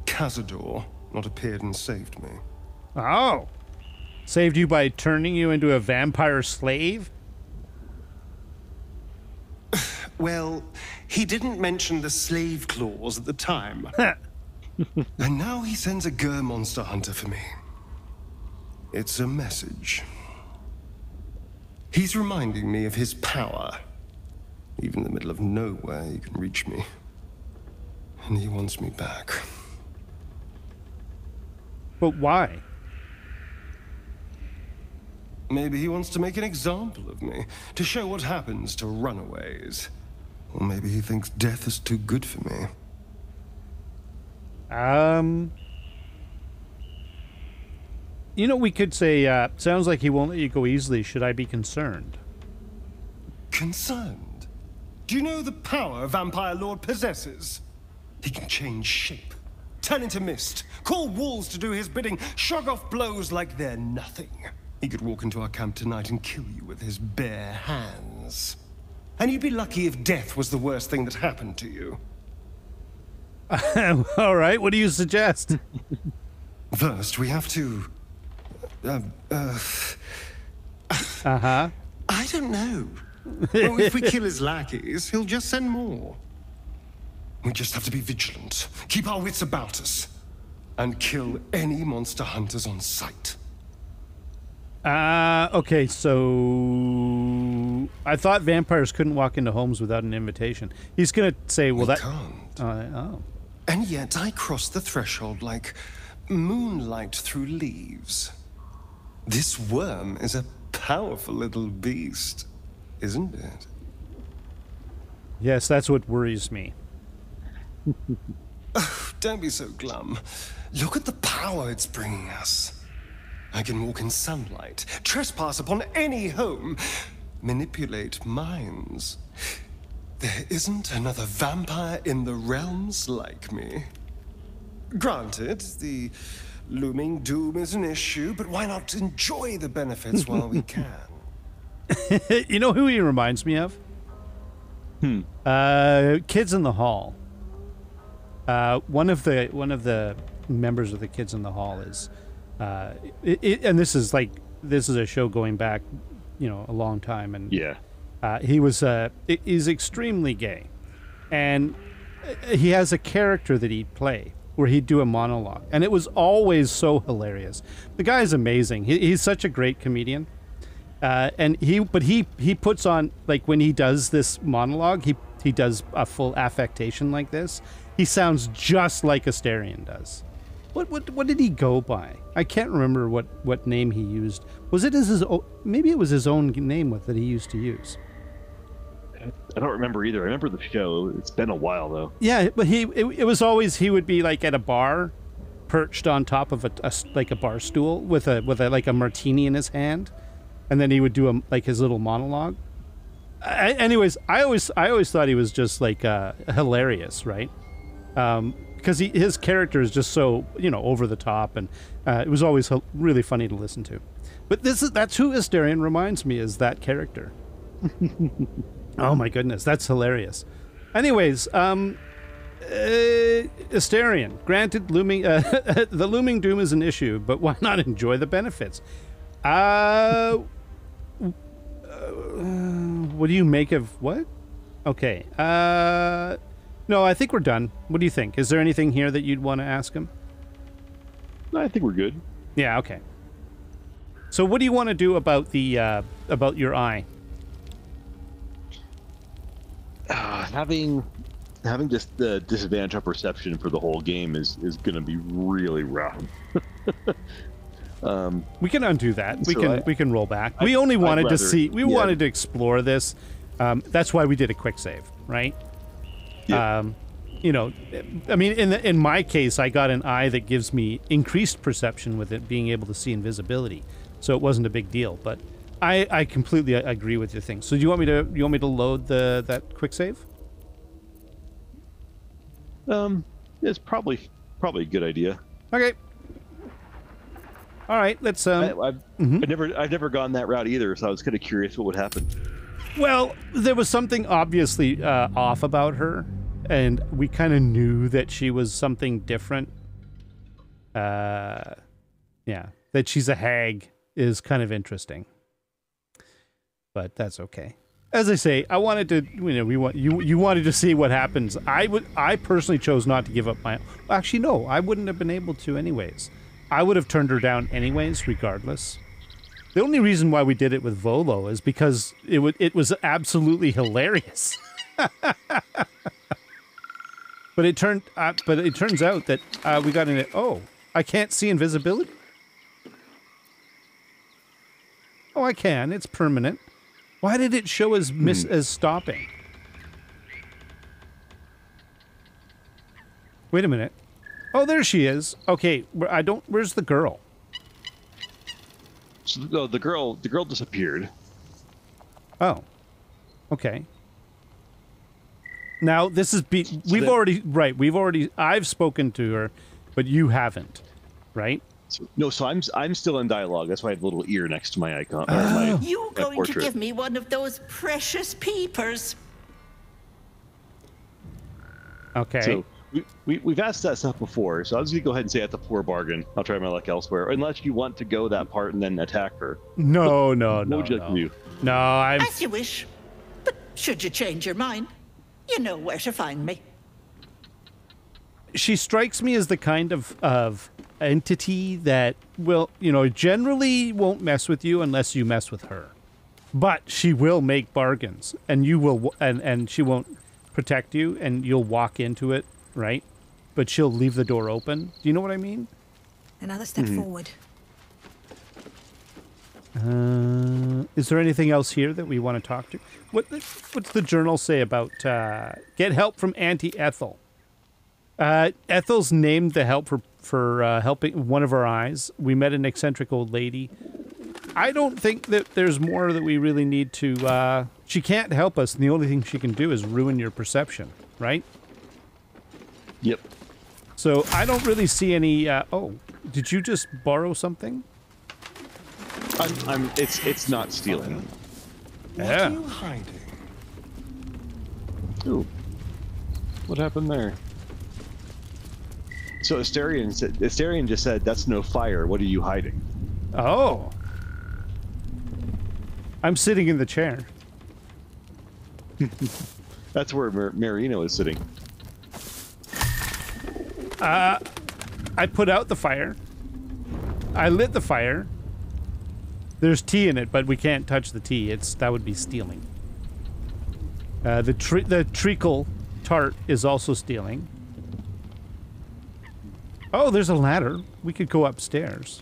Cazador not appeared and saved me. Oh. Saved you by turning you into a vampire slave? Well, he didn't mention the slave clause at the time. And now he sends a Gur monster hunter for me. It's a message. He's reminding me of his power. Even in the middle of nowhere, he can reach me. And he wants me back. But why? Maybe he wants to make an example of me, to show what happens to runaways. Or maybe he thinks death is too good for me. You know, we could say, sounds like he won't let you go easily. Should I be concerned? Concerned? Do you know the power Vampire Lord possesses? He can change shape, turn into mist, call walls to do his bidding, shrug off blows like they're nothing. He could walk into our camp tonight and kill you with his bare hands. And you'd be lucky if death was the worst thing that happened to you. All right, what do you suggest? First, we have to... Uh-huh. I don't know. Well, if we kill his lackeys, he'll just send more. We just have to be vigilant, keep our wits about us, and kill any monster hunters on sight. Okay, so I thought vampires couldn't walk into homes without an invitation. He's gonna say, "Well, we that can't." Oh, And yet I cross the threshold like moonlight through leaves. This worm is a powerful little beast, isn't it? yes, that's what worries me. Oh, don't be so glum. Look at the power it's bringing us. I can walk in sunlight, trespass upon any home, manipulate minds. There isn't another vampire in the realms like me. Granted, the looming doom is an issue, but why not enjoy the benefits while we can? You know who he reminds me of? Kids in the Hall. One of the members of the Kids in the Hall is, and this is a show going back, a long time, and Yeah. he's extremely gay, and he has a character that he'd play where he'd do a monologue, and it was always so hilarious. The guy's amazing. He's such a great comedian. And he puts on, like, when he does this monologue, he does a full affectation like this. He sounds just like Asterion does. What did he go by? I can't remember what name he used. Was it maybe it was his own name that he used to use? I don't remember either. I remember the show. It's been a while though. Yeah, but it was always, he would be like at a bar, perched on top of a bar stool with a martini in his hand. And then he would do his little monologue. Anyways, I always thought he was just hilarious, right? Because his character is just so over the top, and it was always really funny to listen to. But that's who Asterion reminds me, is that character. Oh my goodness, that's hilarious. Anyways, Asterion, granted, the looming doom is an issue, but why not enjoy the benefits? What do you make of what? Okay. No, I think we're done. What do you think? Is there anything here that you'd want to ask him? No, I think we're good. Yeah, okay. So what do you want to do about about your eye? Having just the disadvantage on perception for the whole game is going to be really rough. We can undo that. We can roll back. We wanted to explore this. That's why we did a quick save, right? Yeah. I mean, in my case, I got an eye that gives me increased perception with it being able to see invisibility, so it wasn't a big deal. But I completely agree with your thing. So do you want me to load that quick save? It's probably a good idea. Okay. All right, let's. I've never gone that route either, so I was kind of curious what would happen. Well, there was something obviously off about her, and we kind of knew that she was something different. Yeah, that she's a hag is kind of interesting, but that's okay. As I say, I wanted to, you wanted to see what happens. I personally chose not to give up my. Actually, no, I wouldn't have been able to anyways. I would have turned her down anyways, regardless. The only reason why we did it with Volo is because it was absolutely hilarious. But it turns out that we got in it. Oh, I can't see invisibility. Oh, I can. It's permanent. Why did it show as as stopping? Wait a minute. Oh, there she is. Okay, where's the girl? So the girl disappeared. Oh, okay. Now this is I've spoken to her, but you haven't, right? So I'm still in dialogue. That's why I have a little ear next to my icon. You going to give me one of those precious peepers? Okay. So we've asked that stuff before, so I was gonna go ahead and say that's a poor bargain. I'll try my luck elsewhere, unless you want to go that part and then attack her. No. What would you like to do? No, As you wish. But should you change your mind, you know where to find me. She strikes me as the kind of entity that will, you know, generally won't mess with you unless you mess with her. But she will make bargains, and you will, and she won't protect you, and you'll walk into it, right? But she'll leave the door open. Do you know what I mean? Another step forward. Is there anything else here that we want to talk to? What's the journal say about get help from Auntie Ethel? Ethel's named the help for helping one of our eyes. We met an eccentric old lady. I don't think that there's more that we really need to... she can't help us, and the only thing she can do is ruin your perception, right? Yep. So I don't really see any... oh, did you just borrow something? It's not stealing. What are you hiding? Ooh. What happened there? So Asterion just said, "That's no fire. What are you hiding?" Oh. I'm sitting in the chair. That's where Marino is sitting. I put out the fire. I lit the fire. There's tea in it, but we can't touch the tea. That would be stealing. The treacle tart is also stealing. Oh, there's a ladder. We could go upstairs.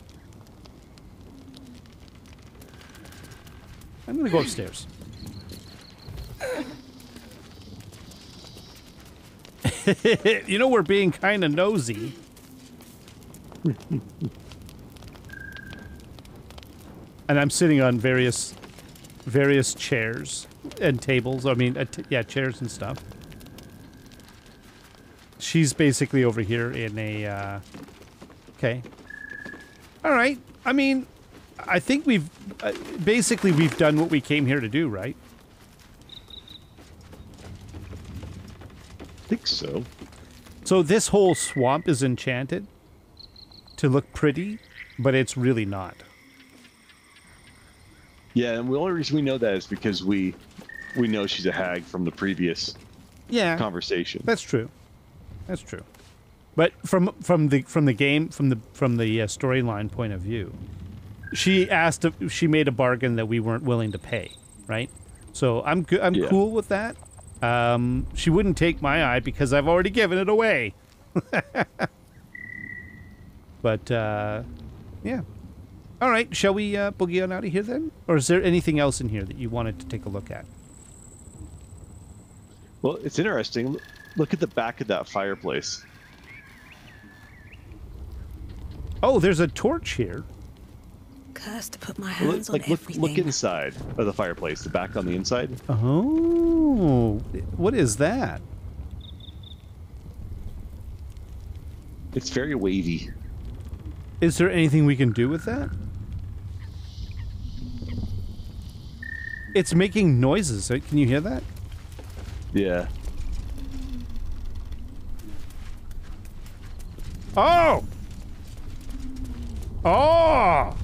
I'm gonna go upstairs. You know, we're being kind of nosy. And I'm sitting on various chairs and tables. I mean, yeah, chairs and stuff. She's basically over here in a... okay. All right. I mean, I think we've... basically, we've done what we came here to do, right? I think so. So this whole swamp is enchanted to look pretty, but it's really not. Yeah, and the only reason we know that is because we know she's a hag from the previous conversation. That's true. That's true. But from the storyline point of view, she made a bargain that we weren't willing to pay, right? So I'm cool with that. She wouldn't take my eye because I've already given it away. But yeah. All right, shall we boogie on out of here then? Or is there anything else in here that you wanted to take a look at? Well, it's interesting. Look at the back of that fireplace. Oh, there's a torch here. Cursed to put my hands on everything. Look inside of the fireplace, the back on the inside. Oh, what is that? It's very wavy. Is there anything we can do with that? It's making noises. Can you hear that? Yeah. Oh! Oh!